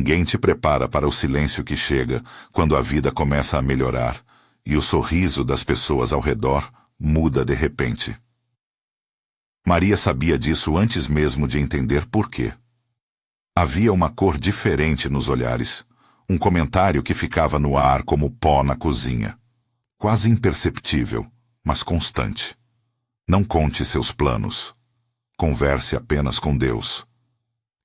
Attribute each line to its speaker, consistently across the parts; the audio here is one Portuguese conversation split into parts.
Speaker 1: Ninguém te prepara para o silêncio que chega quando a vida começa a melhorar e o sorriso das pessoas ao redor muda de repente. Maria sabia disso antes mesmo de entender por quê. Havia uma cor diferente nos olhares, um comentário que ficava no ar como pó na cozinha. Quase imperceptível, mas constante. Não conte seus planos. Converse apenas com Deus.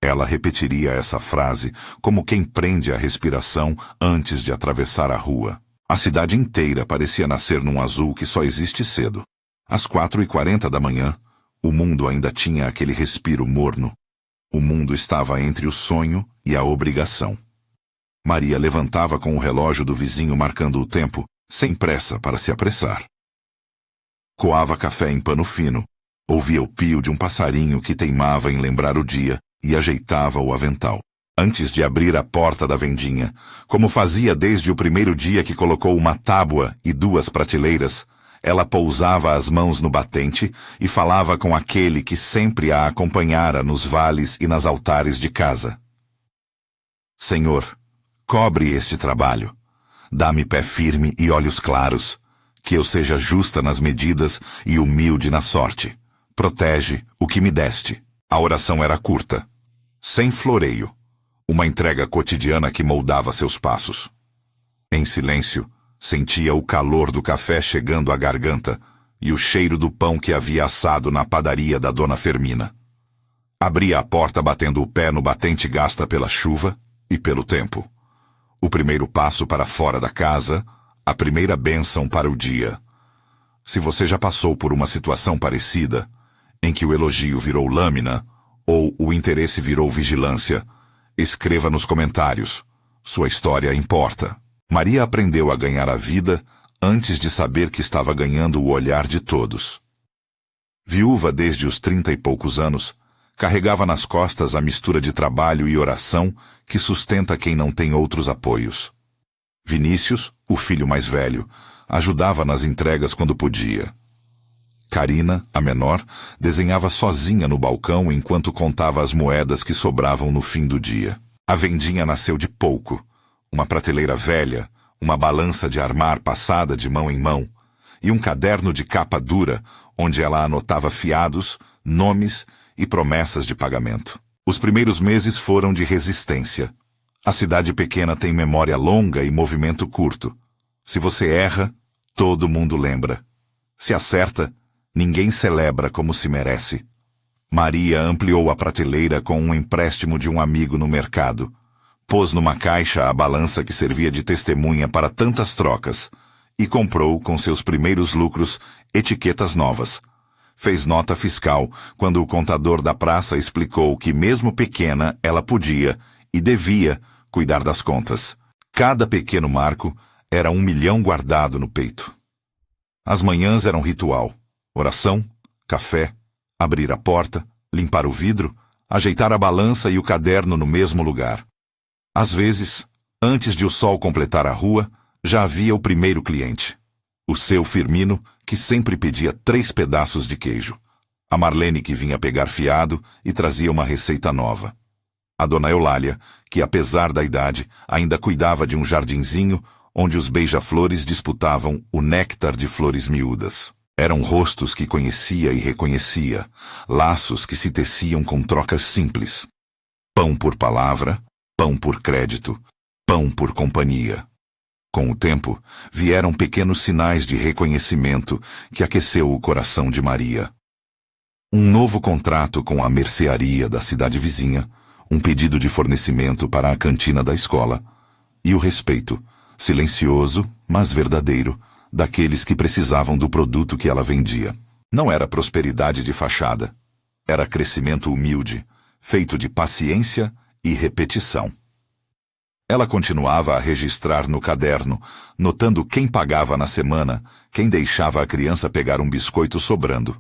Speaker 1: Ela repetiria essa frase como quem prende a respiração antes de atravessar a rua. A cidade inteira parecia nascer num azul que só existe cedo. Às 4h40 da manhã, o mundo ainda tinha aquele respiro morno. O mundo estava entre o sonho e a obrigação. Maria levantava com o relógio do vizinho marcando o tempo, sem pressa para se apressar. Coava café em pano fino, ouvia o pio de um passarinho que teimava em lembrar o dia e ajeitava o avental. Antes de abrir a porta da vendinha, como fazia desde o primeiro dia que colocou uma tábua e 2 prateleiras, ela pousava as mãos no batente e falava com aquele que sempre a acompanhara nos vales e nas altares de casa. Senhor, cobre este trabalho. Dá-me pé firme e olhos claros, que eu seja justa nas medidas e humilde na sorte. Protege o que me deste. A oração era curta, sem floreio, uma entrega cotidiana que moldava seus passos. Em silêncio, sentia o calor do café chegando à garganta e o cheiro do pão que havia assado na padaria da Dona Fermina. Abria a porta batendo o pé no batente gasta pela chuva e pelo tempo. O primeiro passo para fora da casa, a primeira bênção para o dia. Se você já passou por uma situação parecida, em que o elogio virou lâmina, ou o interesse virou vigilância, escreva nos comentários. Sua história importa. Maria aprendeu a ganhar a vida antes de saber que estava ganhando o olhar de todos. Viúva desde os 30 e poucos anos, carregava nas costas a mistura de trabalho e oração que sustenta quem não tem outros apoios. Vinícius, o filho mais velho, ajudava nas entregas quando podia. Carina, a menor, desenhava sozinha no balcão enquanto contava as moedas que sobravam no fim do dia. A vendinha nasceu de pouco. Uma prateleira velha, uma balança de armar passada de mão em mão e um caderno de capa dura onde ela anotava fiados, nomes e promessas de pagamento. Os primeiros meses foram de resistência. A cidade pequena tem memória longa e movimento curto. Se você erra, todo mundo lembra. Se acerta, ninguém celebra como se merece. Maria ampliou a prateleira com um empréstimo de um amigo no mercado. Pôs numa caixa a balança que servia de testemunha para tantas trocas e comprou, com seus primeiros lucros, etiquetas novas. Fez nota fiscal quando o contador da praça explicou que, mesmo pequena, ela podia e devia cuidar das contas. Cada pequeno marco era 1 milhão guardado no peito. As manhãs eram ritual. Oração, café, abrir a porta, limpar o vidro, ajeitar a balança e o caderno no mesmo lugar. Às vezes, antes de o sol completar a rua, já havia o primeiro cliente. O seu Firmino, que sempre pedia 3 pedaços de queijo. A Marlene, que vinha pegar fiado e trazia uma receita nova. A Dona Eulália, que apesar da idade, ainda cuidava de um jardinzinho onde os beija-flores disputavam o néctar de flores miúdas. Eram rostos que conhecia e reconhecia, laços que se teciam com trocas simples. Pão por palavra, pão por crédito, pão por companhia. Com o tempo, vieram pequenos sinais de reconhecimento que aqueceu o coração de Maria. Um novo contrato com a mercearia da cidade vizinha, um pedido de fornecimento para a cantina da escola, e o respeito, silencioso, mas verdadeiro, daqueles que precisavam do produto que ela vendia. Não era prosperidade de fachada. Era crescimento humilde, feito de paciência e repetição. Ela continuava a registrar no caderno, notando quem pagava na semana, quem deixava a criança pegar um biscoito sobrando.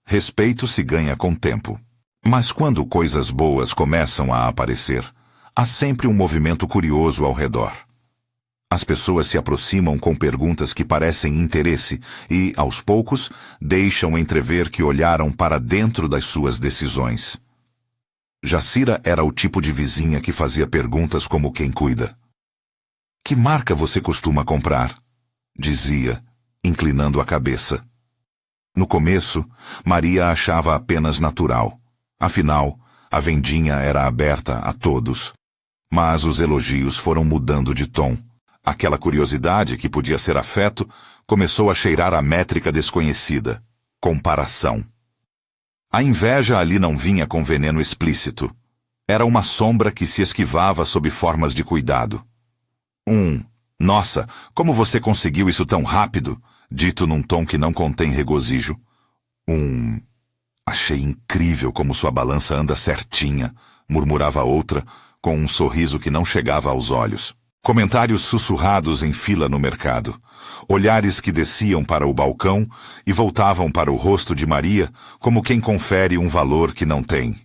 Speaker 1: Respeito se ganha com tempo. Mas quando coisas boas começam a aparecer, há sempre um movimento curioso ao redor. As pessoas se aproximam com perguntas que parecem interesse e, aos poucos, deixam entrever que olharam para dentro das suas decisões. Jacira era o tipo de vizinha que fazia perguntas como quem cuida. "Que marca você costuma comprar?" dizia, inclinando a cabeça. No começo, Maria a achava apenas natural. Afinal, a vendinha era aberta a todos. Mas os elogios foram mudando de tom. Aquela curiosidade que podia ser afeto começou a cheirar a métrica desconhecida: comparação. A inveja ali não vinha com veneno explícito. Era uma sombra que se esquivava sob formas de cuidado. "Nossa, como você conseguiu isso tão rápido?" dito num tom que não contém regozijo. "Achei incrível como sua balança anda certinha", murmurava outra, com um sorriso que não chegava aos olhos. Comentários sussurrados em fila no mercado. Olhares que desciam para o balcão e voltavam para o rosto de Maria como quem confere um valor que não tem.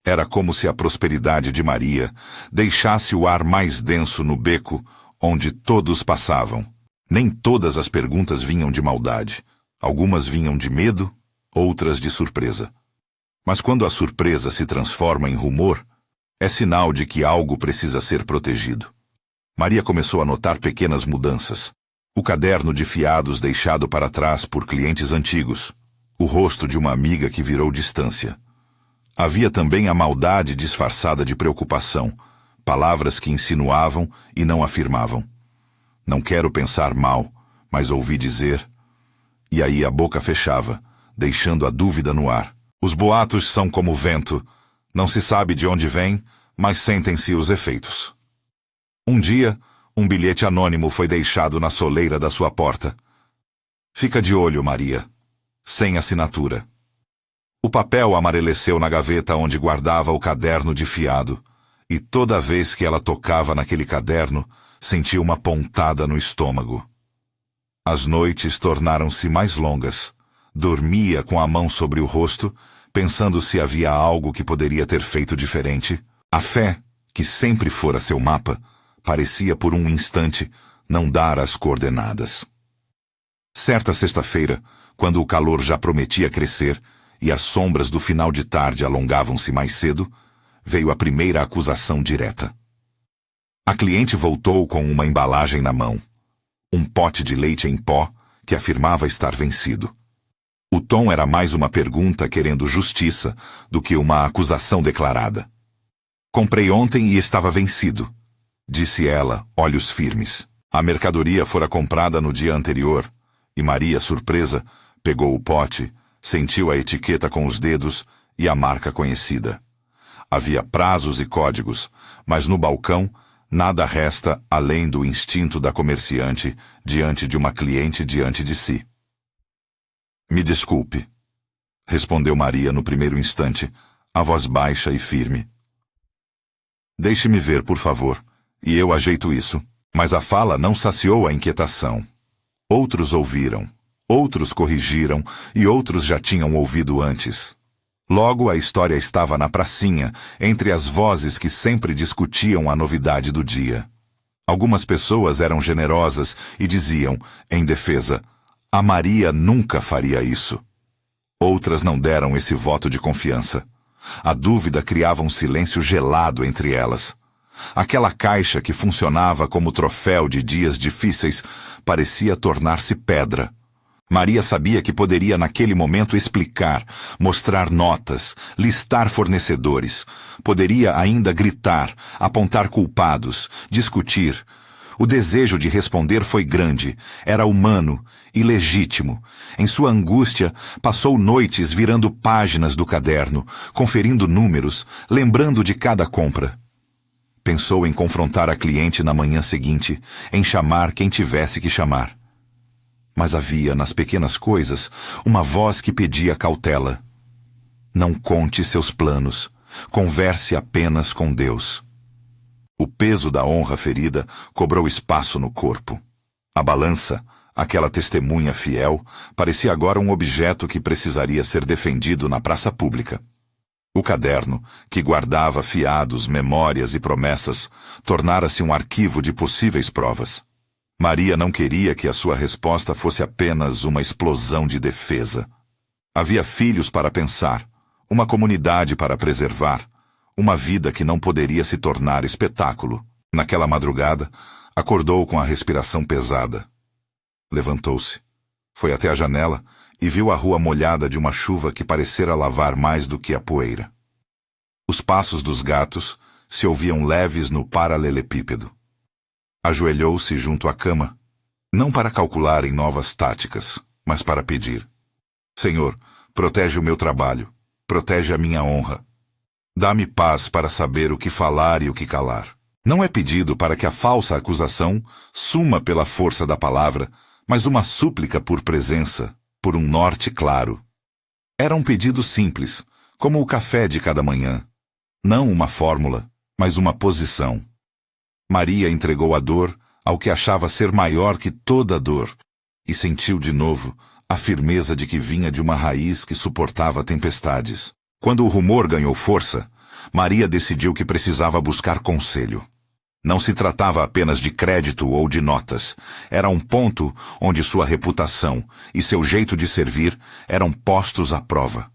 Speaker 1: Era como se a prosperidade de Maria deixasse o ar mais denso no beco onde todos passavam. Nem todas as perguntas vinham de maldade. Algumas vinham de medo, outras de surpresa. Mas quando a surpresa se transforma em rumor, é sinal de que algo precisa ser protegido. Maria começou a notar pequenas mudanças. O caderno de fiados deixado para trás por clientes antigos. O rosto de uma amiga que virou distância. Havia também a maldade disfarçada de preocupação. Palavras que insinuavam e não afirmavam. "Não quero pensar mal, mas ouvi dizer..." E aí a boca fechava, deixando a dúvida no ar. Os boatos são como vento. Não se sabe de onde vem, mas sentem-se os efeitos. Um dia, um bilhete anônimo foi deixado na soleira da sua porta. "Fica de olho, Maria." Sem assinatura. O papel amareleceu na gaveta onde guardava o caderno de fiado, e toda vez que ela tocava naquele caderno, sentia uma pontada no estômago. As noites tornaram-se mais longas. Dormia com a mão sobre o rosto, pensando se havia algo que poderia ter feito diferente. A fé, que sempre fora seu mapa, parecia por um instante não dar as coordenadas. Certa sexta-feira, quando o calor já prometia crescer e as sombras do final de tarde alongavam-se mais cedo, veio a primeira acusação direta. A cliente voltou com uma embalagem na mão. Um pote de leite em pó que afirmava estar vencido. O tom era mais uma pergunta querendo justiça do que uma acusação declarada. "Comprei ontem e estava vencido", disse ela, olhos firmes. A mercadoria fora comprada no dia anterior, e Maria, surpresa, pegou o pote, sentiu a etiqueta com os dedos e a marca conhecida. Havia prazos e códigos, mas no balcão nada resta além do instinto da comerciante diante de uma cliente diante de si. "Me desculpe", respondeu Maria no primeiro instante, a voz baixa e firme. "Deixe-me ver, por favor, e eu ajeito isso." Mas a fala não saciou a inquietação. Outros ouviram, outros corrigiram e outros já tinham ouvido antes. Logo a história estava na pracinha, entre as vozes que sempre discutiam a novidade do dia. Algumas pessoas eram generosas e diziam, em defesa, "A Maria nunca faria isso." Outras não deram esse voto de confiança. A dúvida criava um silêncio gelado entre elas. Aquela caixa que funcionava como troféu de dias difíceis parecia tornar-se pedra. Maria sabia que poderia naquele momento explicar, mostrar notas, listar fornecedores. Poderia ainda gritar, apontar culpados, discutir. O desejo de responder foi grande, era humano e legítimo. Em sua angústia, passou noites virando páginas do caderno, conferindo números, lembrando de cada compra. Pensou em confrontar a cliente na manhã seguinte, em chamar quem tivesse que chamar. Mas havia, nas pequenas coisas, uma voz que pedia cautela. Não conte seus planos, converse apenas com Deus. O peso da honra ferida cobrou espaço no corpo. A balança, aquela testemunha fiel, parecia agora um objeto que precisaria ser defendido na praça pública. O caderno, que guardava fiados, memórias e promessas, tornara-se um arquivo de possíveis provas. Maria não queria que a sua resposta fosse apenas uma explosão de defesa. Havia filhos para pensar, uma comunidade para preservar, uma vida que não poderia se tornar espetáculo. Naquela madrugada, acordou com a respiração pesada. Levantou-se, foi até a janela e viu a rua molhada de uma chuva que parecera lavar mais do que a poeira. Os passos dos gatos se ouviam leves no paralelepípedo. Ajoelhou-se junto à cama, não para calcular em novas táticas, mas para pedir: Senhor, protege o meu trabalho, protege a minha honra. Dá-me paz para saber o que falar e o que calar. Não é pedido para que a falsa acusação suma pela força da palavra, mas uma súplica por presença, por um norte claro. Era um pedido simples, como o café de cada manhã. Não uma fórmula, mas uma posição. Maria entregou a dor ao que achava ser maior que toda a dor, e sentiu de novo a firmeza de que vinha de uma raiz que suportava tempestades. Quando o rumor ganhou força, Maria decidiu que precisava buscar conselho. Não se tratava apenas de crédito ou de notas. Era um ponto onde sua reputação e seu jeito de servir eram postos à prova.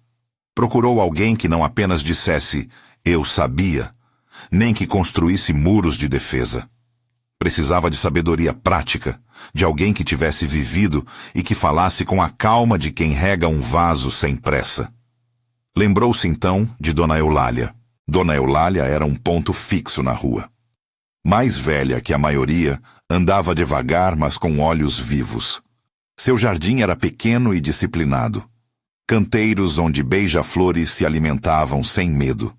Speaker 1: Procurou alguém que não apenas dissesse "eu sabia", nem que construísse muros de defesa. Precisava de sabedoria prática, de alguém que tivesse vivido e que falasse com a calma de quem rega um vaso sem pressa. Lembrou-se então de Dona Eulália. Dona Eulália era um ponto fixo na rua. Mais velha que a maioria, andava devagar, mas com olhos vivos. Seu jardim era pequeno e disciplinado. Canteiros onde beija-flores se alimentavam sem medo.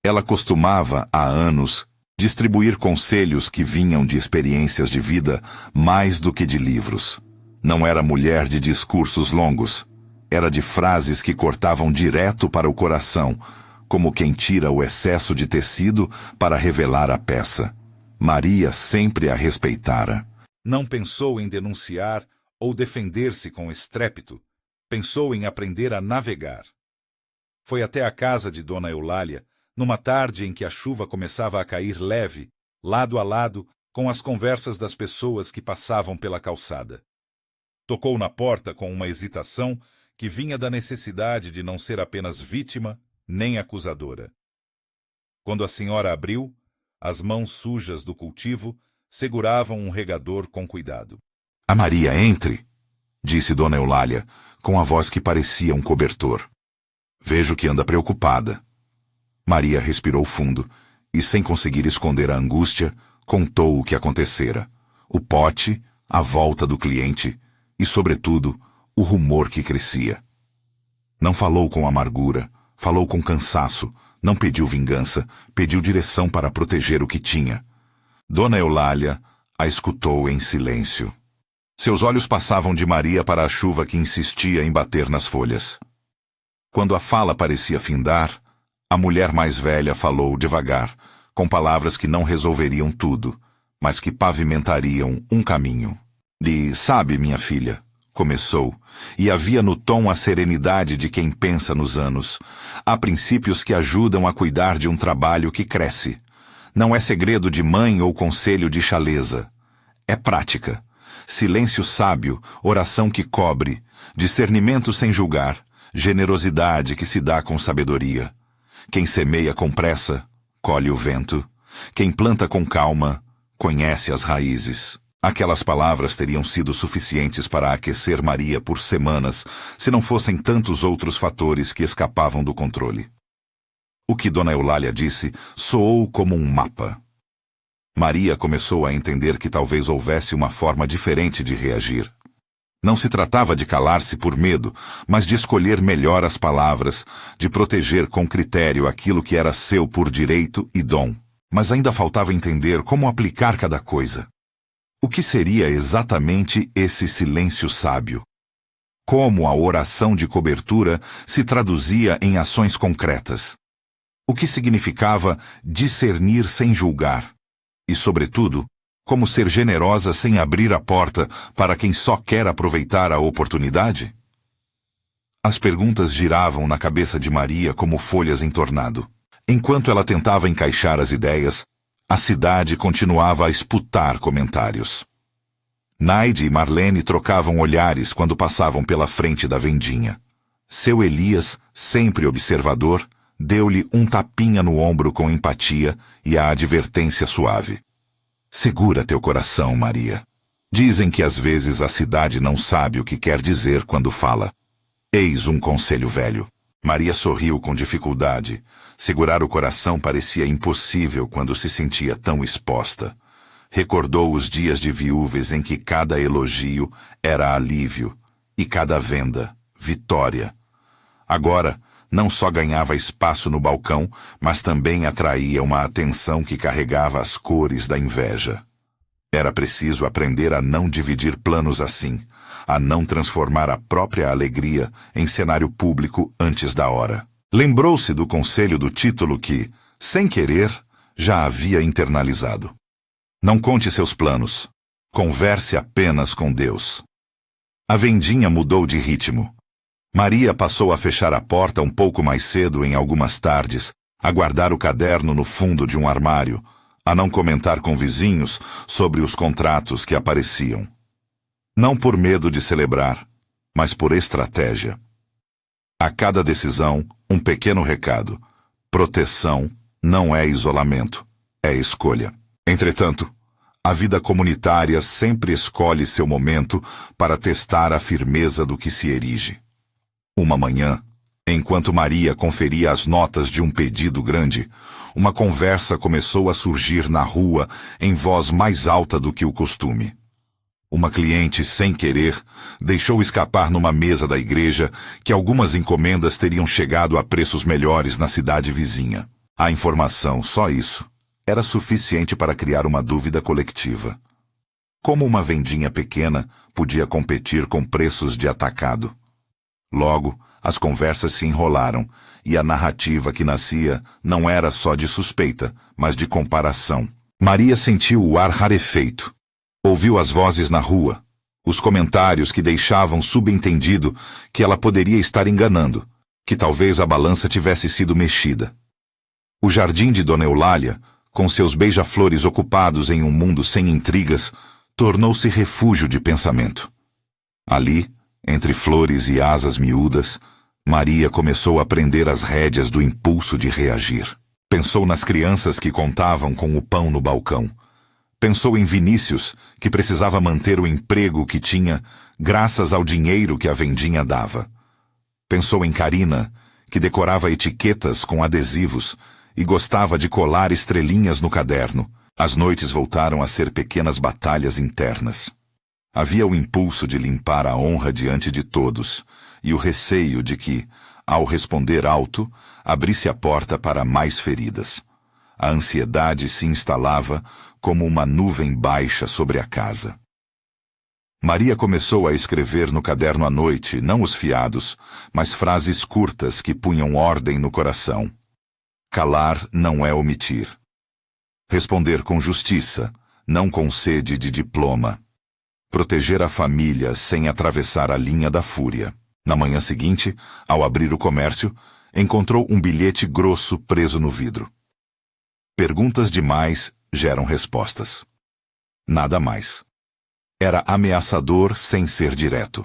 Speaker 1: Ela costumava, há anos, distribuir conselhos que vinham de experiências de vida mais do que de livros. Não era mulher de discursos longos. Era de frases que cortavam direto para o coração, como quem tira o excesso de tecido para revelar a peça. Maria sempre a respeitara. Não pensou em denunciar ou defender-se com estrépito. Pensou em aprender a navegar. Foi até a casa de Dona Eulália, numa tarde em que a chuva começava a cair leve, lado a lado com as conversas das pessoas que passavam pela calçada. Tocou na porta com uma hesitação que vinha da necessidade de não ser apenas vítima nem acusadora. Quando a senhora abriu, as mãos sujas do cultivo seguravam um regador com cuidado. "A Maria, entre", disse Dona Eulália, com a voz que parecia um cobertor. "Vejo que anda preocupada." Maria respirou fundo e, sem conseguir esconder a angústia, contou o que acontecera. O pote, a volta do cliente e, sobretudo, o rumor que crescia. Não falou com amargura, falou com cansaço, não pediu vingança, pediu direção para proteger o que tinha. Dona Eulália a escutou em silêncio. Seus olhos passavam de Maria para a chuva que insistia em bater nas folhas. Quando a fala parecia findar, a mulher mais velha falou devagar, com palavras que não resolveriam tudo, mas que pavimentariam um caminho. "Sabe, minha filha", começou, e havia no tom a serenidade de quem pensa nos anos. "Há princípios que ajudam a cuidar de um trabalho que cresce. Não é segredo de mãe ou conselho de chaleza. É prática. Silêncio sábio, oração que cobre, discernimento sem julgar, generosidade que se dá com sabedoria. Quem semeia com pressa, colhe o vento. Quem planta com calma, conhece as raízes." Aquelas palavras teriam sido suficientes para aquecer Maria por semanas, se não fossem tantos outros fatores que escapavam do controle. O que Dona Eulália disse soou como um mapa. Maria começou a entender que talvez houvesse uma forma diferente de reagir. Não se tratava de calar-se por medo, mas de escolher melhor as palavras, de proteger com critério aquilo que era seu por direito e dom. Mas ainda faltava entender como aplicar cada coisa. O que seria exatamente esse silêncio sábio? Como a oração de cobertura se traduzia em ações concretas? O que significava discernir sem julgar? E, sobretudo, como ser generosa sem abrir a porta para quem só quer aproveitar a oportunidade? As perguntas giravam na cabeça de Maria como folhas em tornado. Enquanto ela tentava encaixar as ideias, a cidade continuava a esputar comentários. Naide e Marlene trocavam olhares quando passavam pela frente da vendinha. Seu Elias, sempre observador, deu-lhe um tapinha no ombro com empatia e a advertência suave. Segura teu coração, Maria. Dizem que às vezes a cidade não sabe o que quer dizer quando fala. Eis um conselho velho. Maria sorriu com dificuldade. Segurar o coração parecia impossível quando se sentia tão exposta. Recordou os dias de viúves em que cada elogio era alívio e cada venda, vitória. Agora, não só ganhava espaço no balcão, mas também atraía uma atenção que carregava as cores da inveja. Era preciso aprender a não dividir planos assim, a não transformar a própria alegria em cenário público antes da hora. Lembrou-se do conselho do título que, sem querer, já havia internalizado. Não conte seus planos. Converse apenas com Deus. A vendinha mudou de ritmo. Maria passou a fechar a porta um pouco mais cedo em algumas tardes, a guardar o caderno no fundo de um armário, a não comentar com vizinhos sobre os contratos que apareciam. Não por medo de celebrar, mas por estratégia. A cada decisão, um pequeno recado. Proteção não é isolamento, é escolha. Entretanto, a vida comunitária sempre escolhe seu momento para testar a firmeza do que se erige. Uma manhã, enquanto Maria conferia as notas de um pedido grande, uma conversa começou a surgir na rua em voz mais alta do que o costume. Uma cliente, sem querer, deixou escapar numa mesa da igreja que algumas encomendas teriam chegado a preços melhores na cidade vizinha. A informação, só isso, era suficiente para criar uma dúvida coletiva. Como uma vendinha pequena podia competir com preços de atacado? Logo, as conversas se enrolaram, e a narrativa que nascia não era só de suspeita, mas de comparação. Maria sentiu o ar rarefeito. Ouviu as vozes na rua, os comentários que deixavam subentendido que ela poderia estar enganando, que talvez a balança tivesse sido mexida. O jardim de Dona Eulália, com seus beija-flores ocupados em um mundo sem intrigas, tornou-se refúgio de pensamento. Ali, entre flores e asas miúdas, Maria começou a prender as rédeas do impulso de reagir. Pensou nas crianças que contavam com o pão no balcão. Pensou em Vinícius, que precisava manter o emprego que tinha graças ao dinheiro que a vendinha dava. Pensou em Carina, que decorava etiquetas com adesivos e gostava de colar estrelinhas no caderno. As noites voltaram a ser pequenas batalhas internas. Havia o impulso de limpar a honra diante de todos e o receio de que, ao responder alto, abrisse a porta para mais feridas. A ansiedade se instalava como uma nuvem baixa sobre a casa. Maria começou a escrever no caderno à noite, não os fiados, mas frases curtas que punham ordem no coração. Calar não é omitir. Responder com justiça, não com sede de diploma. Proteger a família sem atravessar a linha da fúria. Na manhã seguinte, ao abrir o comércio, encontrou um bilhete grosso preso no vidro. Perguntas demais geram respostas. Nada mais. Era ameaçador sem ser direto.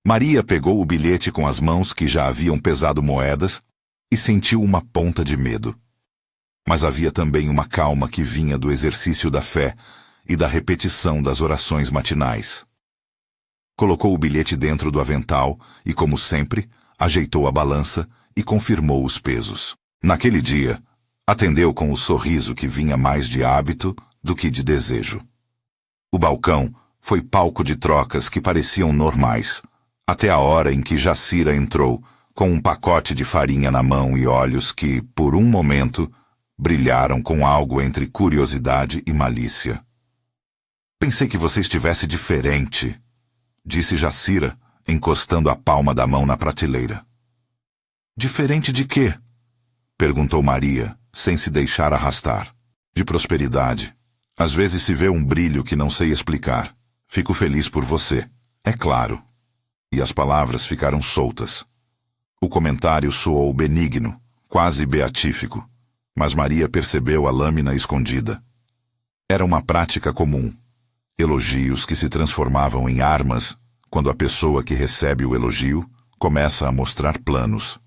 Speaker 1: Maria pegou o bilhete com as mãos que já haviam pesado moedas e sentiu uma ponta de medo. Mas havia também uma calma que vinha do exercício da fé e da repetição das orações matinais. Colocou o bilhete dentro do avental e, como sempre, ajeitou a balança e confirmou os pesos. Naquele dia, atendeu com o sorriso que vinha mais de hábito do que de desejo. O balcão foi palco de trocas que pareciam normais, até a hora em que Jacira entrou, com um pacote de farinha na mão e olhos que, por um momento, brilharam com algo entre curiosidade e malícia. Pensei que você estivesse diferente, disse Jacira, encostando a palma da mão na prateleira. Diferente de quê? Perguntou Maria, sem se deixar arrastar. De prosperidade. Às vezes se vê um brilho que não sei explicar. Fico feliz por você, é claro. E as palavras ficaram soltas. O comentário soou benigno, quase beatífico, mas Maria percebeu a lâmina escondida. Era uma prática comum. Elogios que se transformavam em armas quando a pessoa que recebe o elogio começa a mostrar planos.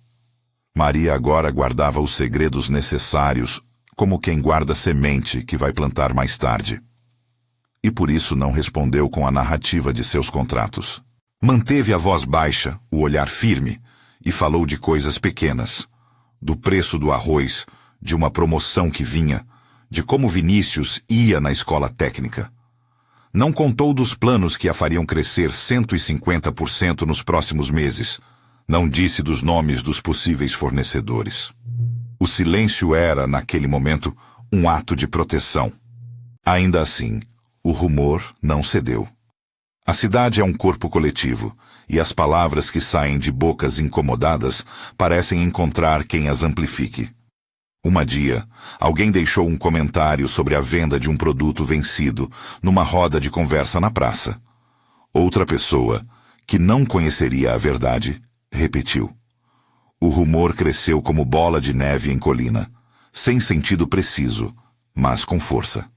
Speaker 1: Maria agora guardava os segredos necessários, como quem guarda semente que vai plantar mais tarde. E por isso não respondeu com a narrativa de seus contratos. Manteve a voz baixa, o olhar firme, e falou de coisas pequenas, do preço do arroz, de uma promoção que vinha, de como Vinícius ia na escola técnica. Não contou dos planos que a fariam crescer 150% nos próximos meses. Não disse dos nomes dos possíveis fornecedores. O silêncio era, naquele momento, um ato de proteção. Ainda assim, o rumor não cedeu. A cidade é um corpo coletivo, e as palavras que saem de bocas incomodadas parecem encontrar quem as amplifique. Uma dia, alguém deixou um comentário sobre a venda de um produto vencido numa roda de conversa na praça. Outra pessoa, que não conheceria a verdade, repetiu. O rumor cresceu como bola de neve em colina, sem sentido preciso, mas com força.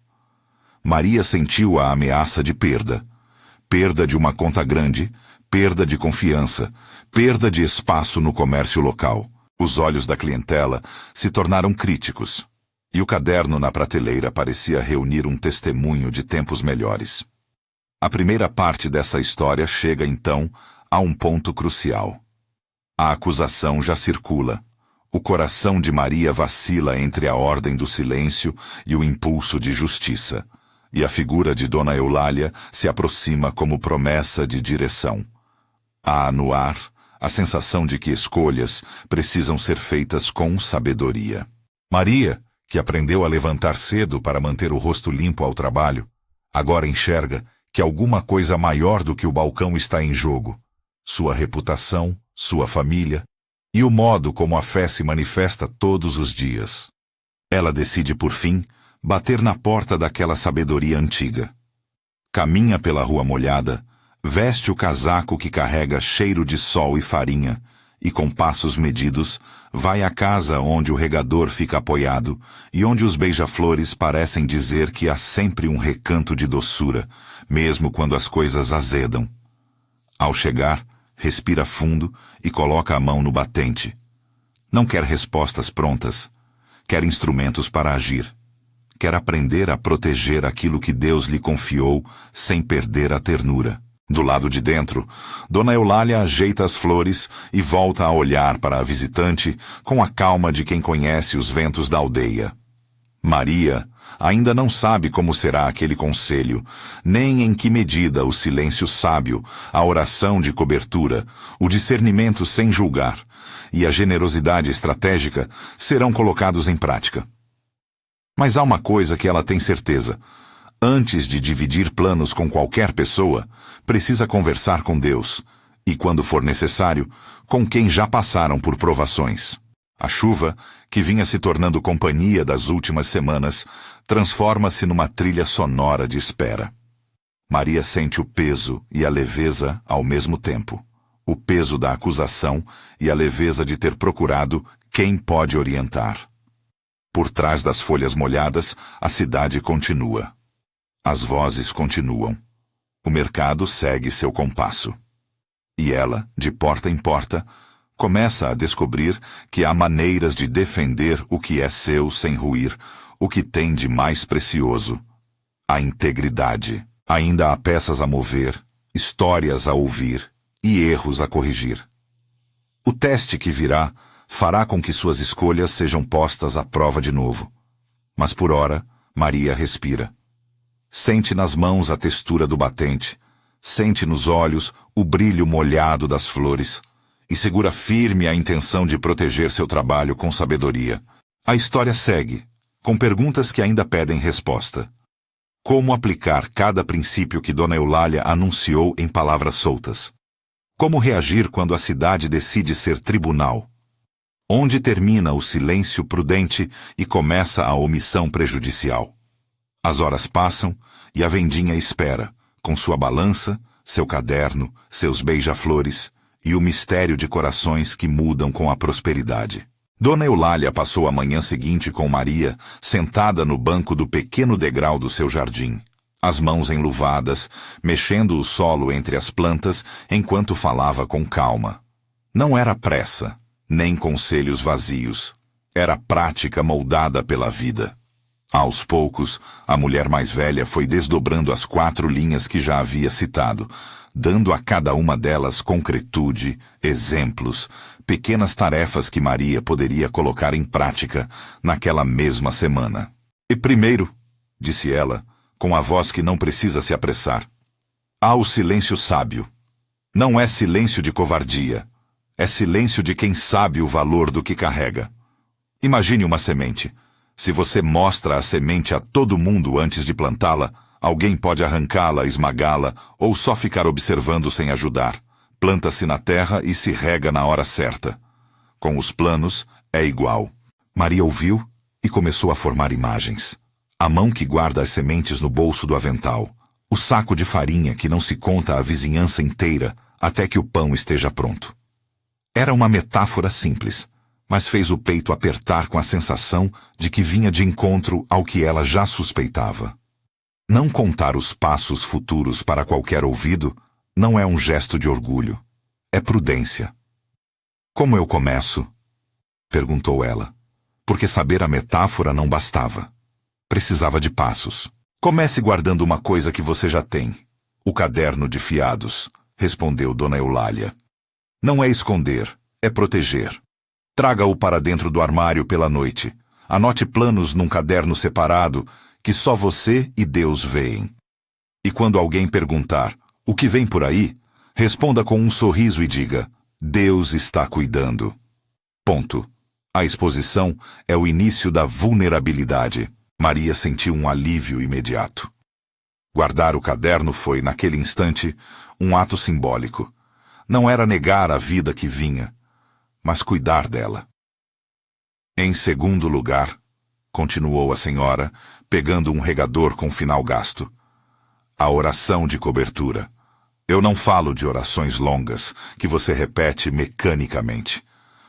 Speaker 1: Maria sentiu a ameaça de perda. Perda de uma conta grande, perda de confiança, perda de espaço no comércio local. Os olhos da clientela se tornaram críticos, e o caderno na prateleira parecia reunir um testemunho de tempos melhores. A primeira parte dessa história chega, então, a um ponto crucial. A acusação já circula. O coração de Maria vacila entre a ordem do silêncio e o impulso de justiça, e a figura de Dona Eulália se aproxima como promessa de direção. Há no ar a sensação de que escolhas precisam ser feitas com sabedoria. Maria, que aprendeu a levantar cedo para manter o rosto limpo ao trabalho, agora enxerga que alguma coisa maior do que o balcão está em jogo. Sua reputação, sua família e o modo como a fé se manifesta todos os dias. Ela decide, por fim, bater na porta daquela sabedoria antiga. Caminha pela rua molhada, veste o casaco que carrega cheiro de sol e farinha, e com passos medidos, vai à casa onde o regador fica apoiado e onde os beija-flores parecem dizer que há sempre um recanto de doçura, mesmo quando as coisas azedam. Ao chegar, respira fundo e coloca a mão no batente. Não quer respostas prontas, quer instrumentos para agir. Quer aprender a proteger aquilo que Deus lhe confiou sem perder a ternura. Do lado de dentro, Dona Eulália ajeita as flores e volta a olhar para a visitante com a calma de quem conhece os ventos da aldeia. Maria ainda não sabe como será aquele conselho, nem em que medida o silêncio sábio, a oração de cobertura, o discernimento sem julgar e a generosidade estratégica serão colocados em prática. Mas há uma coisa que ela tem certeza. Antes de dividir planos com qualquer pessoa, precisa conversar com Deus e, quando for necessário, com quem já passaram por provações. A chuva, que vinha se tornando companhia das últimas semanas, transforma-se numa trilha sonora de espera. Maria sente o peso e a leveza ao mesmo tempo. O peso da acusação e a leveza de ter procurado quem pode orientar. Por trás das folhas molhadas, a cidade continua. As vozes continuam. O mercado segue seu compasso. E ela, de porta em porta, começa a descobrir que há maneiras de defender o que é seu sem ruir, o que tem de mais precioso. A integridade. Ainda há peças a mover, histórias a ouvir e erros a corrigir. O teste que virá fará com que suas escolhas sejam postas à prova de novo. Mas por ora, Maria respira. Sente nas mãos a textura do batente, sente nos olhos o brilho molhado das flores e segura firme a intenção de proteger seu trabalho com sabedoria. A história segue, com perguntas que ainda pedem resposta. Como aplicar cada princípio que Dona Eulália anunciou em palavras soltas? Como reagir quando a cidade decide ser tribunal? Onde termina o silêncio prudente e começa a omissão prejudicial? As horas passam e a vendinha espera, com sua balança, seu caderno, seus beija-flores e o mistério de corações que mudam com a prosperidade. Dona Eulália passou a manhã seguinte com Maria, sentada no banco do pequeno degrau do seu jardim, as mãos enluvadas, mexendo o solo entre as plantas enquanto falava com calma. Não era pressa, nem conselhos vazios. Era prática moldada pela vida. Aos poucos, a mulher mais velha foi desdobrando as 4 linhas que já havia citado, dando a cada uma delas concretude, exemplos, pequenas tarefas que Maria poderia colocar em prática naquela mesma semana. E primeiro, disse ela, com a voz que não precisa se apressar, há o silêncio sábio. Não é silêncio de covardia, é silêncio de quem sabe o valor do que carrega. Imagine uma semente. Se você mostra a semente a todo mundo antes de plantá-la, alguém pode arrancá-la, esmagá-la ou só ficar observando sem ajudar. Planta-se na terra e se rega na hora certa. Com os planos, é igual. Maria ouviu e começou a formar imagens. A mão que guarda as sementes no bolso do avental. O saco de farinha que não se conta à vizinhança inteira até que o pão esteja pronto. Era uma metáfora simples, mas fez o peito apertar com a sensação de que vinha de encontro ao que ela já suspeitava. Não contar os passos futuros para qualquer ouvido não é um gesto de orgulho, é prudência. Como eu começo? Perguntou ela, porque saber a metáfora não bastava. Precisava de passos. Comece guardando uma coisa que você já tem. O caderno de fiados, respondeu Dona Eulália. Não é esconder, é proteger. Traga-o para dentro do armário pela noite. Anote planos num caderno separado que só você e Deus veem. E quando alguém perguntar o que vem por aí, responda com um sorriso e diga: Deus está cuidando. Ponto. A exposição é o início da vulnerabilidade. Maria sentiu um alívio imediato. Guardar o caderno foi, naquele instante, um ato simbólico. Não era negar a vida que vinha, mas cuidar dela. Em segundo lugar, continuou a senhora, pegando um regador com final gasto, a oração de cobertura. Eu não falo de orações longas, que você repete mecanicamente.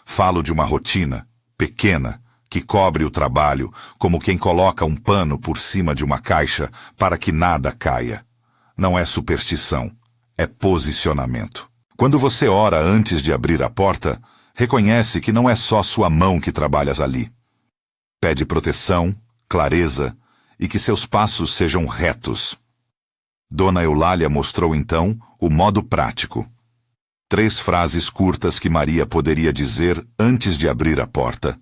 Speaker 1: Falo de uma rotina, pequena, que cobre o trabalho, como quem coloca um pano por cima de uma caixa para que nada caia. Não é superstição, é posicionamento. Quando você ora antes de abrir a porta, reconhece que não é só sua mão que trabalhas ali. Pede proteção, clareza e que seus passos sejam retos. Dona Eulália mostrou então o modo prático. 3 frases curtas que Maria poderia dizer antes de abrir a porta,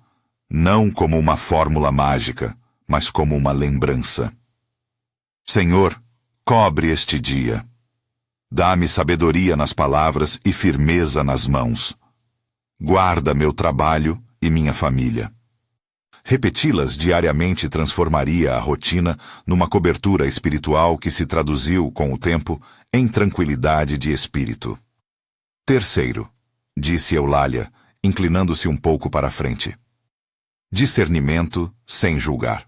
Speaker 1: não como uma fórmula mágica, mas como uma lembrança. Senhor, cobre este dia. Dá-me sabedoria nas palavras e firmeza nas mãos. Guarda meu trabalho e minha família. Repeti-las diariamente transformaria a rotina numa cobertura espiritual que se traduziu, com o tempo, em tranquilidade de espírito. Terceiro, disse Eulália, inclinando-se um pouco para a frente. Discernimento sem julgar.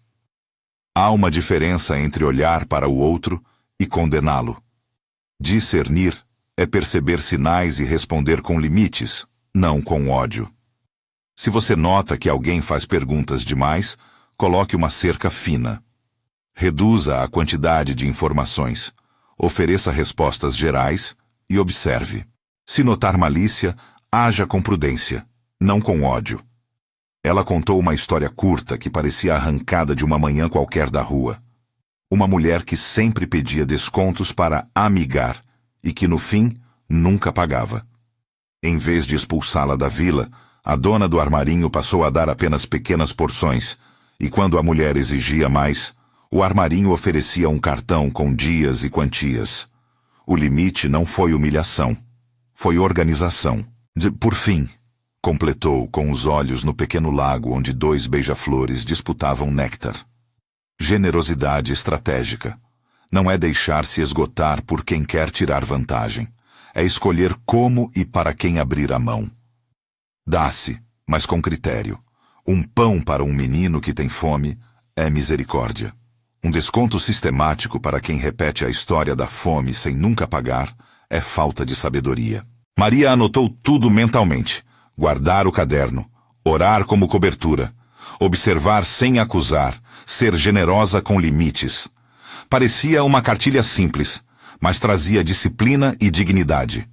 Speaker 1: Há uma diferença entre olhar para o outro e condená-lo. Discernir é perceber sinais e responder com limites, não com ódio. Se você nota que alguém faz perguntas demais, coloque uma cerca fina. Reduza a quantidade de informações, ofereça respostas gerais e observe. Se notar malícia, haja com prudência, não com ódio. Ela contou uma história curta que parecia arrancada de uma manhã qualquer da rua. Uma mulher que sempre pedia descontos para amigar e que, no fim, nunca pagava. Em vez de expulsá-la da vila, a dona do armarinho passou a dar apenas pequenas porções, e quando a mulher exigia mais, o armarinho oferecia um cartão com dias e quantias. O limite não foi humilhação, foi organização. Por fim, completou com os olhos no pequeno lago onde 2 beija-flores disputavam néctar. Generosidade estratégica. Não é deixar-se esgotar por quem quer tirar vantagem. É escolher como e para quem abrir a mão. Dá-se, mas com critério. Um pão para um menino que tem fome é misericórdia. Um desconto sistemático para quem repete a história da fome sem nunca pagar é falta de sabedoria. Maria anotou tudo mentalmente. Guardar o caderno, orar como cobertura, observar sem acusar, ser generosa com limites. Parecia uma cartilha simples, mas trazia disciplina e dignidade.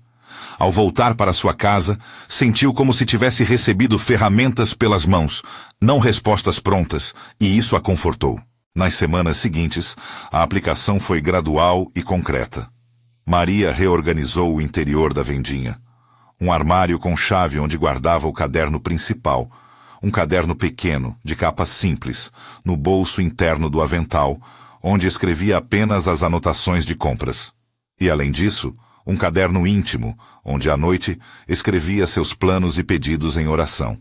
Speaker 1: Ao voltar para sua casa, sentiu como se tivesse recebido ferramentas pelas mãos, não respostas prontas, e isso a confortou. Nas semanas seguintes, a aplicação foi gradual e concreta. Maria reorganizou o interior da vendinha. Um armário com chave onde guardava o caderno principal, um caderno pequeno, de capa simples, no bolso interno do avental, onde escrevia apenas as anotações de compras. E, além disso, um caderno íntimo, onde à noite escrevia seus planos e pedidos em oração.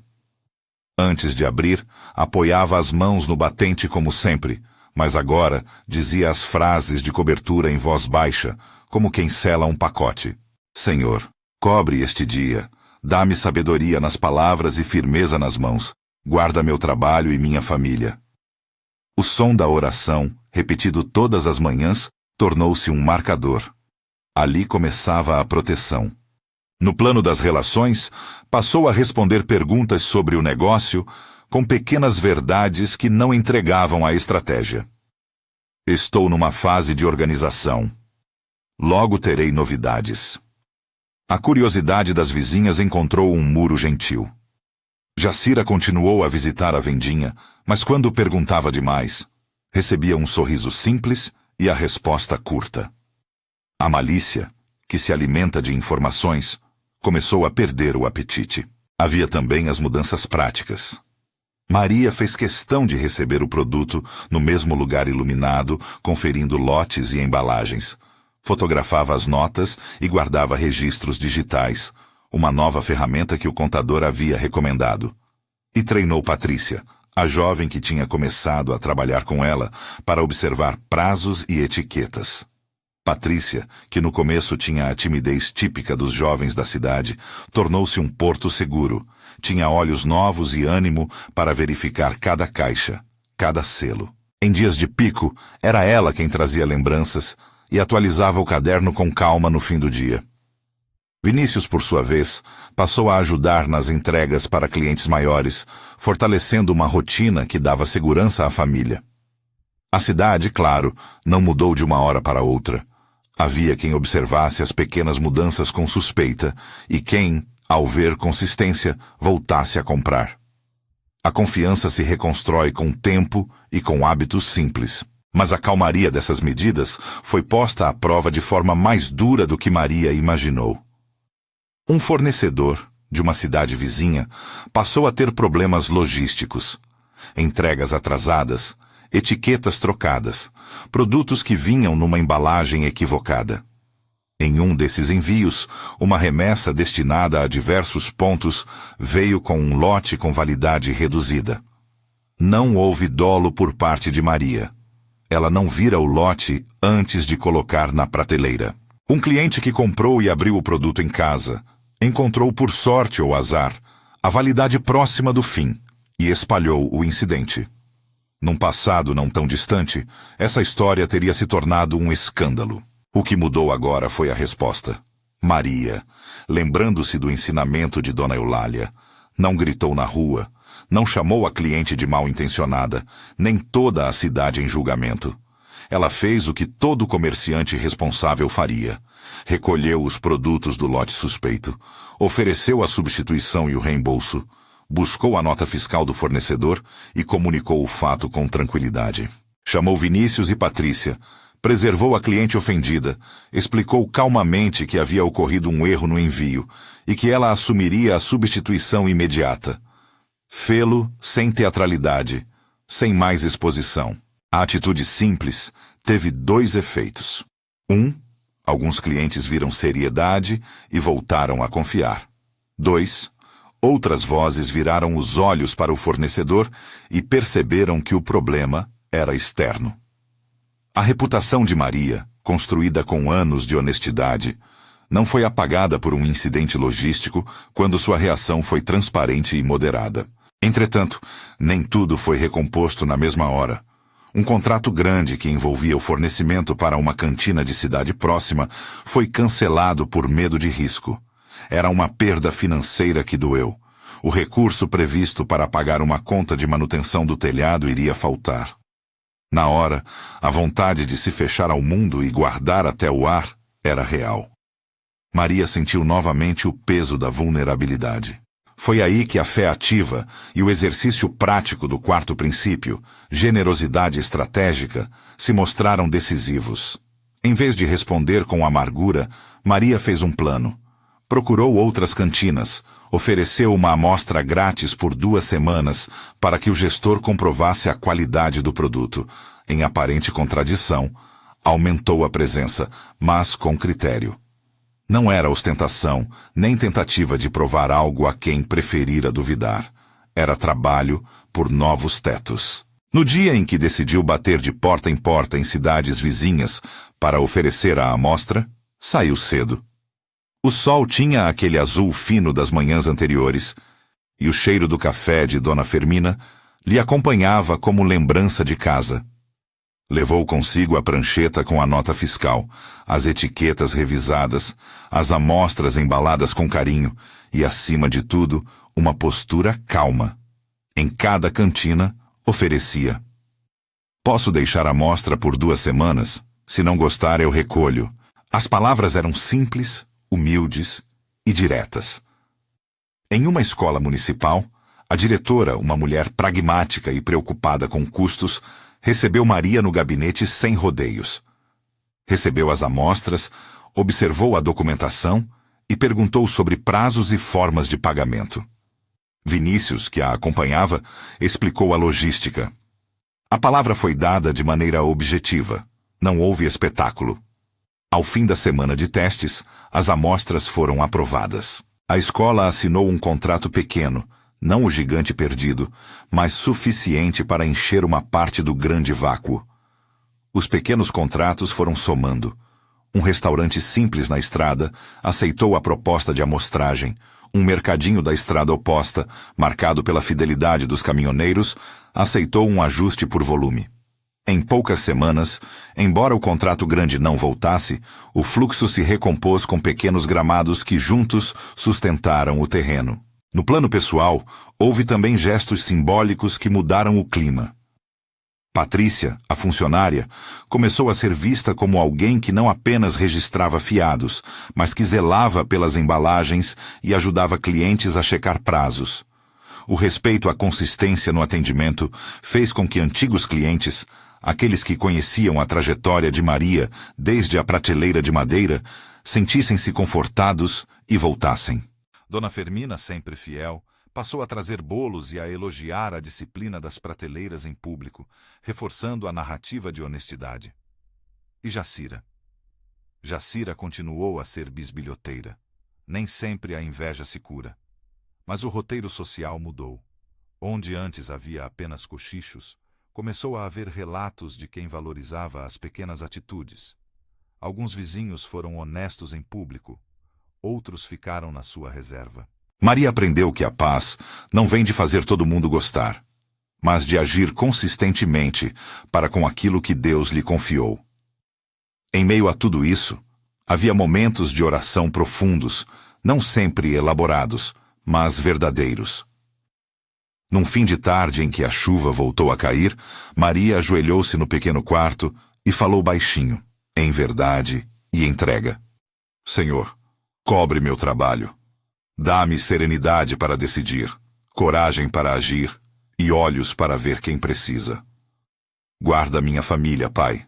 Speaker 1: Antes de abrir, apoiava as mãos no batente como sempre, mas agora dizia as frases de cobertura em voz baixa, como quem sela um pacote. Senhor, cobre este dia, dá-me sabedoria nas palavras e firmeza nas mãos, guarda meu trabalho e minha família. O som da oração, repetido todas as manhãs, tornou-se um marcador. Ali começava a proteção. No plano das relações, passou a responder perguntas sobre o negócio com pequenas verdades que não entregavam a estratégia. Estou numa fase de organização. Logo terei novidades. A curiosidade das vizinhas encontrou um muro gentil. Jacira continuou a visitar a vendinha, mas quando perguntava demais, recebia um sorriso simples e a resposta curta. A malícia, que se alimenta de informações, começou a perder o apetite. Havia também as mudanças práticas. Maria fez questão de receber o produto no mesmo lugar iluminado, conferindo lotes e embalagens. Fotografava as notas e guardava registros digitais, uma nova ferramenta que o contador havia recomendado. E treinou Patrícia, a jovem que tinha começado a trabalhar com ela para observar prazos e etiquetas. Patrícia, que no começo tinha a timidez típica dos jovens da cidade, tornou-se um porto seguro. Tinha olhos novos e ânimo para verificar cada caixa, cada selo. Em dias de pico, era ela quem trazia lembranças e atualizava o caderno com calma no fim do dia. Vinícius, por sua vez, passou a ajudar nas entregas para clientes maiores, fortalecendo uma rotina que dava segurança à família. A cidade, claro, não mudou de uma hora para outra. Havia quem observasse as pequenas mudanças com suspeita e quem, ao ver consistência, voltasse a comprar. A confiança se reconstrói com tempo e com hábitos simples. Mas a calmaria dessas medidas foi posta à prova de forma mais dura do que Maria imaginou. Um fornecedor, de uma cidade vizinha, passou a ter problemas logísticos. Entregas atrasadas, etiquetas trocadas, produtos que vinham numa embalagem equivocada. Em um desses envios, uma remessa destinada a diversos pontos veio com um lote com validade reduzida. Não houve dolo por parte de Maria. Ela não vira o lote antes de colocar na prateleira. Um cliente que comprou e abriu o produto em casa encontrou, por sorte ou azar, a validade próxima do fim e espalhou o incidente. Num passado não tão distante, essa história teria se tornado um escândalo. O que mudou agora foi a resposta. Maria, lembrando-se do ensinamento de Dona Eulália, não gritou na rua, não chamou a cliente de mal-intencionada, nem toda a cidade em julgamento. Ela fez o que todo comerciante responsável faria. Recolheu os produtos do lote suspeito, ofereceu a substituição e o reembolso, buscou a nota fiscal do fornecedor e comunicou o fato com tranquilidade. Chamou Vinícius e Patrícia, preservou a cliente ofendida, explicou calmamente que havia ocorrido um erro no envio e que ela assumiria a substituição imediata. Fê-lo sem teatralidade, sem mais exposição. A atitude simples teve 2 efeitos. 1, alguns clientes viram seriedade e voltaram a confiar. 2, outras vozes viraram os olhos para o fornecedor e perceberam que o problema era externo. A reputação de Maria, construída com anos de honestidade, não foi apagada por um incidente logístico quando sua reação foi transparente e moderada. Entretanto, nem tudo foi recomposto na mesma hora. Um contrato grande que envolvia o fornecimento para uma cantina de cidade próxima foi cancelado por medo de risco. Era uma perda financeira que doeu. O recurso previsto para pagar uma conta de manutenção do telhado iria faltar. Na hora, a vontade de se fechar ao mundo e guardar até o ar era real. Maria sentiu novamente o peso da vulnerabilidade. Foi aí que a fé ativa e o exercício prático do quarto princípio, generosidade estratégica, se mostraram decisivos. Em vez de responder com amargura, Maria fez um plano. Procurou outras cantinas, ofereceu uma amostra grátis por 2 semanas para que o gestor comprovasse a qualidade do produto. Em aparente contradição, aumentou a presença, mas com critério. Não era ostentação, nem tentativa de provar algo a quem preferira duvidar. Era trabalho por novos tetos. No dia em que decidiu bater de porta em porta em cidades vizinhas para oferecer a amostra, saiu cedo. O sol tinha aquele azul fino das manhãs anteriores, e o cheiro do café de Dona Fermina lhe acompanhava como lembrança de casa. Levou consigo a prancheta com a nota fiscal, as etiquetas revisadas, as amostras embaladas com carinho e, acima de tudo, uma postura calma. Em cada cantina, oferecia: "Posso deixar a amostra por 2 semanas? Se não gostar, eu recolho." As palavras eram simples, humildes e diretas. Em uma escola municipal, a diretora, uma mulher pragmática e preocupada com custos, recebeu Maria no gabinete sem rodeios. Recebeu as amostras, observou a documentação e perguntou sobre prazos e formas de pagamento. Vinícius, que a acompanhava, explicou a logística. A palavra foi dada de maneira objetiva. Não houve espetáculo. Ao fim da semana de testes, as amostras foram aprovadas. A escola assinou um contrato pequeno, não o gigante perdido, mas suficiente para encher uma parte do grande vácuo. Os pequenos contratos foram somando. Um restaurante simples na estrada aceitou a proposta de amostragem. Um mercadinho da estrada oposta, marcado pela fidelidade dos caminhoneiros, aceitou um ajuste por volume. Em poucas semanas, embora o contrato grande não voltasse, o fluxo se recompôs com pequenos gramados que juntos sustentaram o terreno. No plano pessoal, houve também gestos simbólicos que mudaram o clima. Patrícia, a funcionária, começou a ser vista como alguém que não apenas registrava fiados, mas que zelava pelas embalagens e ajudava clientes a checar prazos. O respeito à consistência no atendimento fez com que antigos clientes, aqueles que conheciam a trajetória de Maria desde a prateleira de madeira, sentissem-se confortados e voltassem. Dona Fermina, sempre fiel, passou a trazer bolos e a elogiar a disciplina das prateleiras em público, reforçando a narrativa de honestidade. E Jacira? Jacira continuou a ser bisbilhoteira. Nem sempre a inveja se cura. Mas o roteiro social mudou. Onde antes havia apenas cochichos, começou a haver relatos de quem valorizava as pequenas atitudes. Alguns vizinhos foram honestos em público, outros ficaram na sua reserva. Maria aprendeu que a paz não vem de fazer todo mundo gostar, mas de agir consistentemente para com aquilo que Deus lhe confiou. Em meio a tudo isso, havia momentos de oração profundos, não sempre elaborados, mas verdadeiros. Num fim de tarde em que a chuva voltou a cair, Maria ajoelhou-se no pequeno quarto e falou baixinho, em verdade e entrega: "Senhor, cobre meu trabalho. Dá-me serenidade para decidir, coragem para agir e olhos para ver quem precisa. Guarda minha família, Pai.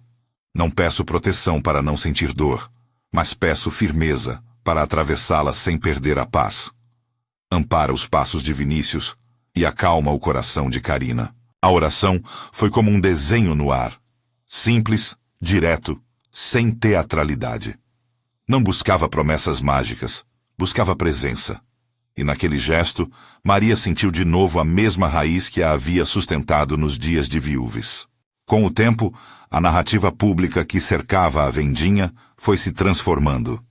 Speaker 1: Não peço proteção para não sentir dor, mas peço firmeza para atravessá-la sem perder a paz. Ampara os passos de Vinícius e acalma o coração de Carina." A oração foi como um desenho no ar, simples, direto, sem teatralidade. Não buscava promessas mágicas, buscava presença. E naquele gesto, Maria sentiu de novo a mesma raiz que a havia sustentado nos dias de viúves. Com o tempo, a narrativa pública que cercava a vendinha foi se transformando.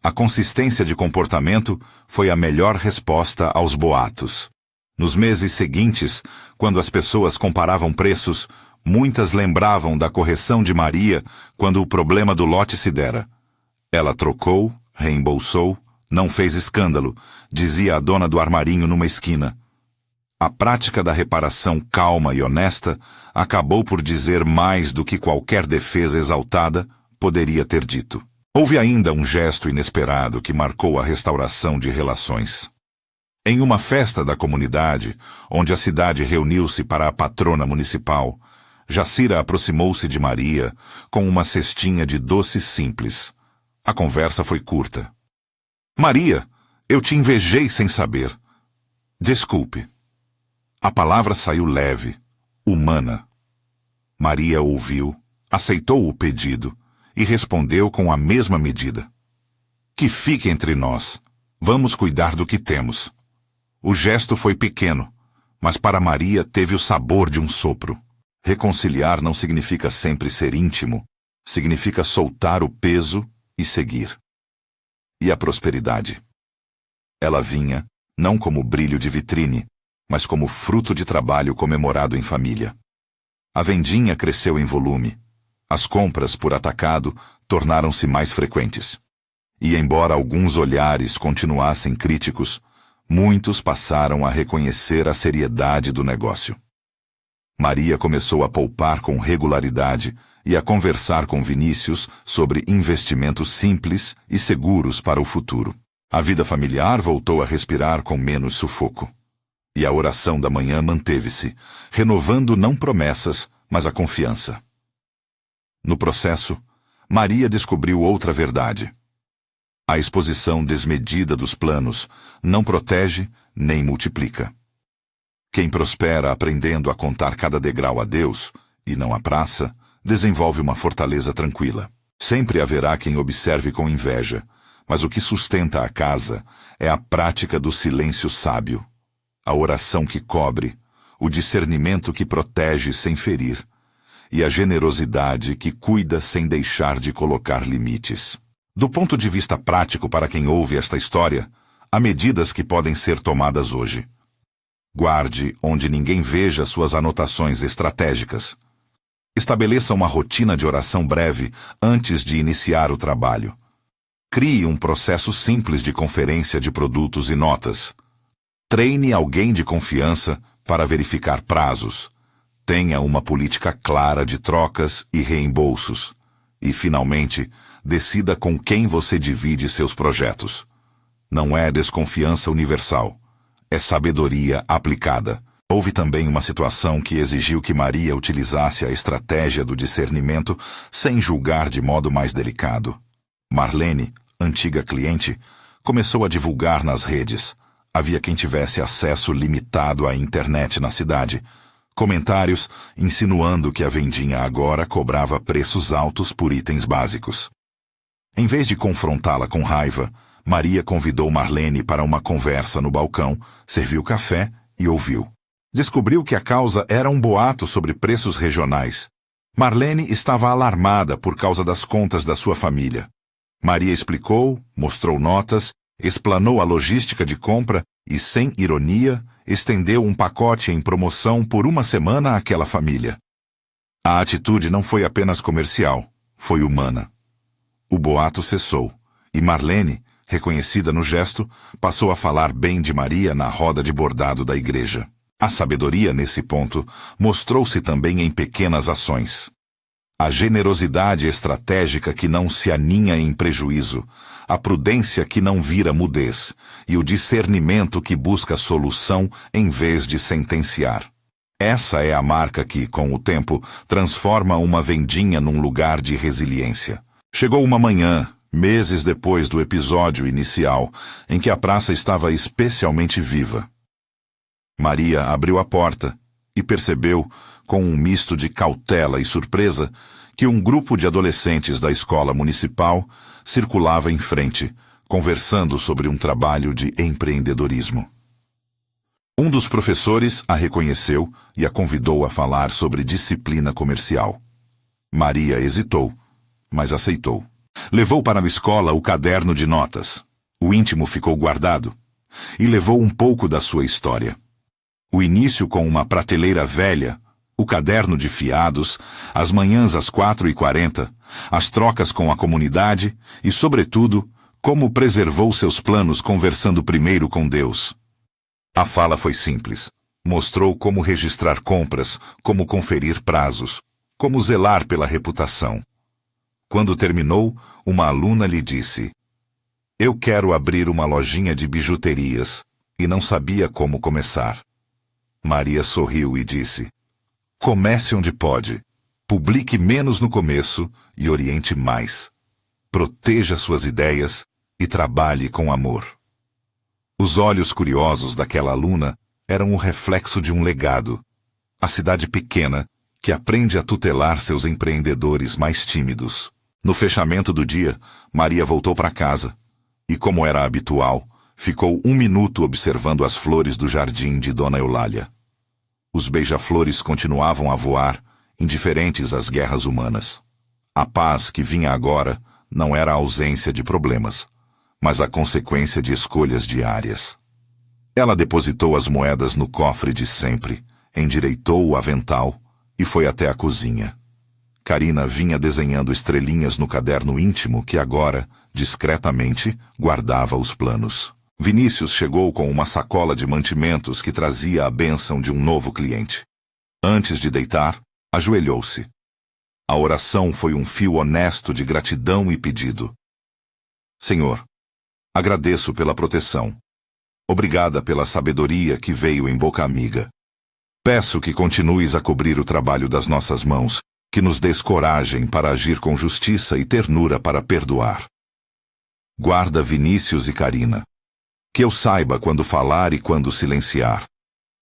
Speaker 1: A consistência de comportamento foi a melhor resposta aos boatos. Nos meses seguintes, quando as pessoas comparavam preços, muitas lembravam da correção de Maria quando o problema do lote se dera. Ela trocou, reembolsou, não fez escândalo, dizia a dona do armarinho numa esquina. A prática da reparação calma e honesta acabou por dizer mais do que qualquer defesa exaltada poderia ter dito. Houve ainda um gesto inesperado que marcou a restauração de relações. Em uma festa da comunidade, onde a cidade reuniu-se para a patrona municipal, Jacira aproximou-se de Maria com uma cestinha de doces simples. A conversa foi curta. Maria, eu te invejei sem saber. Desculpe. A palavra saiu leve, humana. Maria ouviu, aceitou o pedido e respondeu com a mesma medida. Que fique entre nós. Vamos cuidar do que temos. O gesto foi pequeno, mas para Maria teve o sabor de um sopro. Reconciliar não significa sempre ser íntimo, significa soltar o peso e seguir. E a prosperidade? Ela vinha, não como brilho de vitrine, mas como fruto de trabalho comemorado em família. A vendinha cresceu em volume. As compras por atacado tornaram-se mais frequentes. E embora alguns olhares continuassem críticos, muitos passaram a reconhecer a seriedade do negócio. Maria começou a poupar com regularidade e a conversar com Vinícius sobre investimentos simples e seguros para o futuro. A vida familiar voltou a respirar com menos sufoco. E a oração da manhã manteve-se, renovando não promessas, mas a confiança. No processo, Maria descobriu outra verdade. A exposição desmedida dos planos não protege nem multiplica. Quem prospera aprendendo a contar cada degrau a Deus, e não a praça, desenvolve uma fortaleza tranquila. Sempre haverá quem observe com inveja, mas o que sustenta a casa é a prática do silêncio sábio, a oração que cobre, o discernimento que protege sem ferir, e a generosidade que cuida sem deixar de colocar limites. Do ponto de vista prático para quem ouve esta história, há medidas que podem ser tomadas hoje. Guarde onde ninguém veja suas anotações estratégicas. Estabeleça uma rotina de oração breve antes de iniciar o trabalho. Crie um processo simples de conferência de produtos e notas. Treine alguém de confiança para verificar prazos. Tenha uma política clara de trocas e reembolsos. E, finalmente, decida com quem você divide seus projetos. Não é desconfiança universal. É sabedoria aplicada. Houve também uma situação que exigiu que Maria utilizasse a estratégia do discernimento sem julgar de modo mais delicado. Marlene, antiga cliente, começou a divulgar nas redes. Havia quem tivesse acesso limitado à internet na cidade. Comentários insinuando que a vendinha agora cobrava preços altos por itens básicos. Em vez de confrontá-la com raiva, Maria convidou Marlene para uma conversa no balcão, serviu café e ouviu. Descobriu que a causa era um boato sobre preços regionais. Marlene estava alarmada por causa das contas da sua família. Maria explicou, mostrou notas, explanou a logística de compra e, sem ironia, estendeu um pacote em promoção por uma semana àquela família. A atitude não foi apenas comercial, foi humana. O boato cessou, e Marlene, reconhecida no gesto, passou a falar bem de Maria na roda de bordado da igreja. A sabedoria, nesse ponto, mostrou-se também em pequenas ações. A generosidade estratégica que não se aninha em prejuízo, a prudência que não vira mudez e o discernimento que busca solução em vez de sentenciar. Essa é a marca que, com o tempo, transforma uma vendinha num lugar de resiliência. Chegou uma manhã, meses depois do episódio inicial, em que a praça estava especialmente viva. Maria abriu a porta e percebeu, com um misto de cautela e surpresa, que um grupo de adolescentes da escola municipal circulava em frente, conversando sobre um trabalho de empreendedorismo. Um dos professores a reconheceu e a convidou a falar sobre disciplina comercial. Maria hesitou, mas aceitou. Levou para a escola o caderno de notas. O íntimo ficou guardado. E levou um pouco da sua história. O início com uma prateleira velha, o caderno de fiados, as manhãs às 4h40, as trocas com a comunidade e, sobretudo, como preservou seus planos conversando primeiro com Deus. A fala foi simples. Mostrou como registrar compras, como conferir prazos, como zelar pela reputação. Quando terminou, uma aluna lhe disse: "Eu quero abrir uma lojinha de bijuterias", e não sabia como começar. Maria sorriu e disse: "Comece onde pode. Publique menos no começo e oriente mais. Proteja suas ideias e trabalhe com amor." Os olhos curiosos daquela aluna eram o reflexo de um legado. A cidade pequena que aprende a tutelar seus empreendedores mais tímidos. No fechamento do dia, Maria voltou para casa e, como era habitual, ficou 1 minuto observando as flores do jardim de Dona Eulália. Os beija-flores continuavam a voar, indiferentes às guerras humanas. A paz que vinha agora não era a ausência de problemas, mas a consequência de escolhas diárias. Ela depositou as moedas no cofre de sempre, endireitou o avental e foi até a cozinha. Carina vinha desenhando estrelinhas no caderno íntimo que agora, discretamente, guardava os planos. Vinícius chegou com uma sacola de mantimentos que trazia a bênção de um novo cliente. Antes de deitar, ajoelhou-se. A oração foi um fio honesto de gratidão e pedido. "Senhor, agradeço pela proteção. Obrigada pela sabedoria que veio em boca amiga. Peço que continues a cobrir o trabalho das nossas mãos, que nos dês coragem para agir com justiça e ternura para perdoar. Guarda Vinícius e Carina. Que eu saiba quando falar e quando silenciar.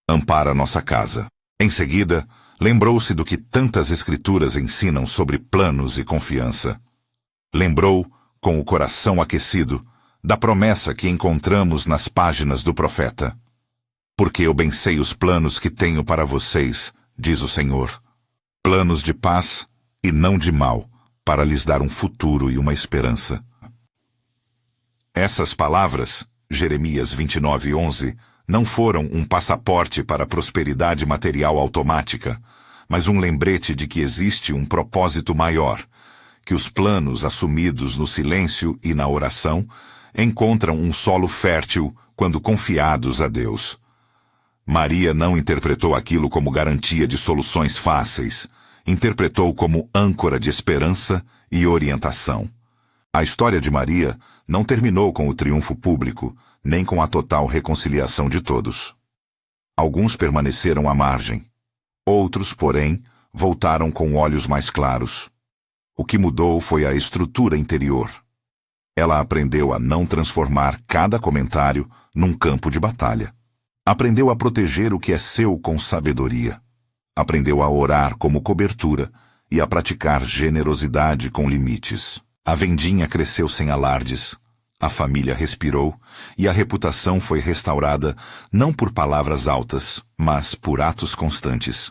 Speaker 1: Ampara nossa casa." Em seguida, lembrou-se do que tantas escrituras ensinam sobre planos e confiança. Lembrou, com o coração aquecido, da promessa que encontramos nas páginas do profeta. "Porque eu bem sei os planos que tenho para vocês, diz o Senhor. Planos de paz e não de mal, para lhes dar um futuro e uma esperança." Essas palavras, Jeremias 29:11, não foram um passaporte para a prosperidade material automática, mas um lembrete de que existe um propósito maior, que os planos assumidos no silêncio e na oração encontram um solo fértil quando confiados a Deus. Maria não interpretou aquilo como garantia de soluções fáceis, interpretou como âncora de esperança e orientação. A história de Maria não terminou com o triunfo público, nem com a total reconciliação de todos. Alguns permaneceram à margem. Outros, porém, voltaram com olhos mais claros. O que mudou foi a estrutura interior. Ela aprendeu a não transformar cada comentário num campo de batalha. Aprendeu a proteger o que é seu com sabedoria. Aprendeu a orar como cobertura e a praticar generosidade com limites. A vendinha cresceu sem alardes. A família respirou e a reputação foi restaurada não por palavras altas, mas por atos constantes.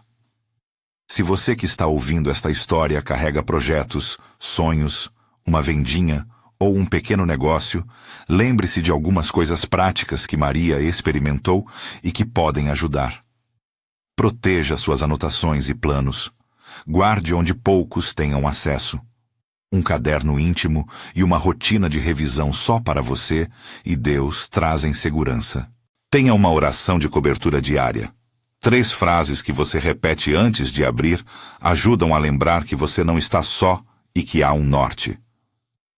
Speaker 1: Se você que está ouvindo esta história carrega projetos, sonhos, uma vendinha ou um pequeno negócio, lembre-se de algumas coisas práticas que Maria experimentou e que podem ajudar. Proteja suas anotações e planos. Guarde onde poucos tenham acesso. Um caderno íntimo e uma rotina de revisão só para você e Deus trazem segurança. Tenha uma oração de cobertura diária. 3 frases que você repete antes de abrir ajudam a lembrar que você não está só e que há um norte.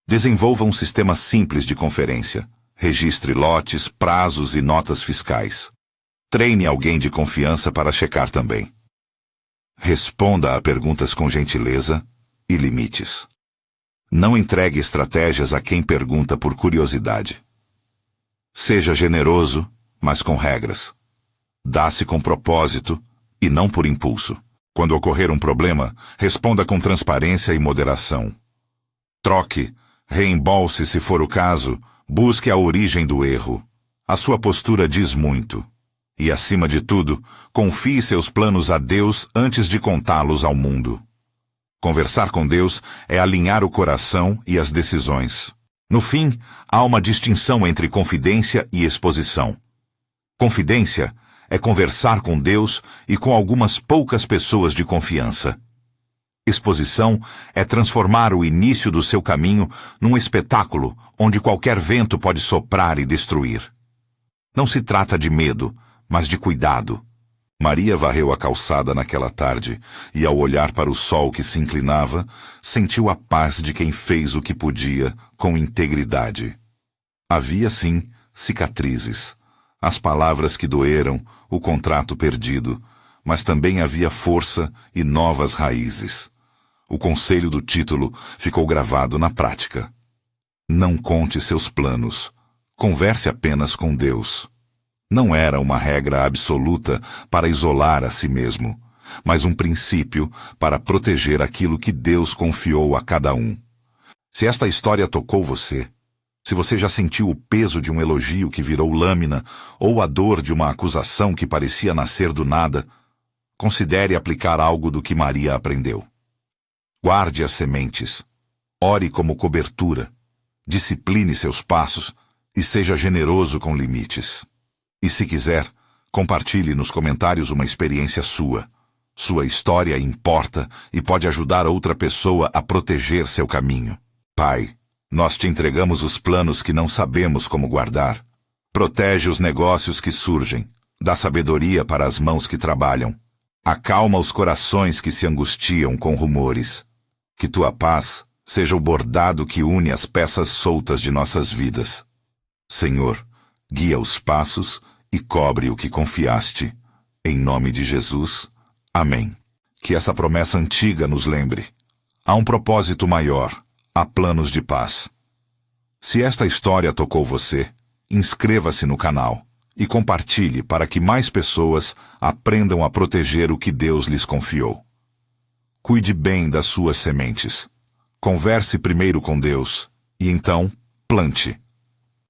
Speaker 1: Desenvolva um sistema simples de conferência. Registre lotes, prazos e notas fiscais. Treine alguém de confiança para checar também. Responda a perguntas com gentileza e limites. Não entregue estratégias a quem pergunta por curiosidade. Seja generoso, mas com regras. Dá-se com propósito e não por impulso. Quando ocorrer um problema, responda com transparência e moderação. Troque, reembolse se for o caso, busque a origem do erro. A sua postura diz muito. E, acima de tudo, confie seus planos a Deus antes de contá-los ao mundo. Conversar com Deus é alinhar o coração e as decisões. No fim, há uma distinção entre confidência e exposição. Confidência é conversar com Deus e com algumas poucas pessoas de confiança. Exposição é transformar o início do seu caminho num espetáculo onde qualquer vento pode soprar e destruir. Não se trata de medo, mas de cuidado. Maria varreu a calçada naquela tarde e, ao olhar para o sol que se inclinava, sentiu a paz de quem fez o que podia com integridade. Havia, sim, cicatrizes, as palavras que doeram, o contrato perdido, mas também havia força e novas raízes. O conselho do título ficou gravado na prática. Não conte seus planos. Converse apenas com Deus. Não era uma regra absoluta para isolar a si mesmo, mas um princípio para proteger aquilo que Deus confiou a cada um. Se esta história tocou você, se você já sentiu o peso de um elogio que virou lâmina ou a dor de uma acusação que parecia nascer do nada, considere aplicar algo do que Maria aprendeu. Guarde as sementes, ore como cobertura, discipline seus passos e seja generoso com limites. E se quiser, compartilhe nos comentários uma experiência sua. Sua história importa e pode ajudar outra pessoa a proteger seu caminho. Pai, nós te entregamos os planos que não sabemos como guardar. Protege os negócios que surgem. Dá sabedoria para as mãos que trabalham. Acalma os corações que se angustiam com rumores. Que tua paz seja o bordado que une as peças soltas de nossas vidas. Senhor, guia os passos e cobre o que confiaste. Em nome de Jesus. Amém. Que essa promessa antiga nos lembre. Há um propósito maior. Há planos de paz. Se esta história tocou você, inscreva-se no canal e compartilhe para que mais pessoas aprendam a proteger o que Deus lhes confiou. Cuide bem das suas sementes. Converse primeiro com Deus e então plante.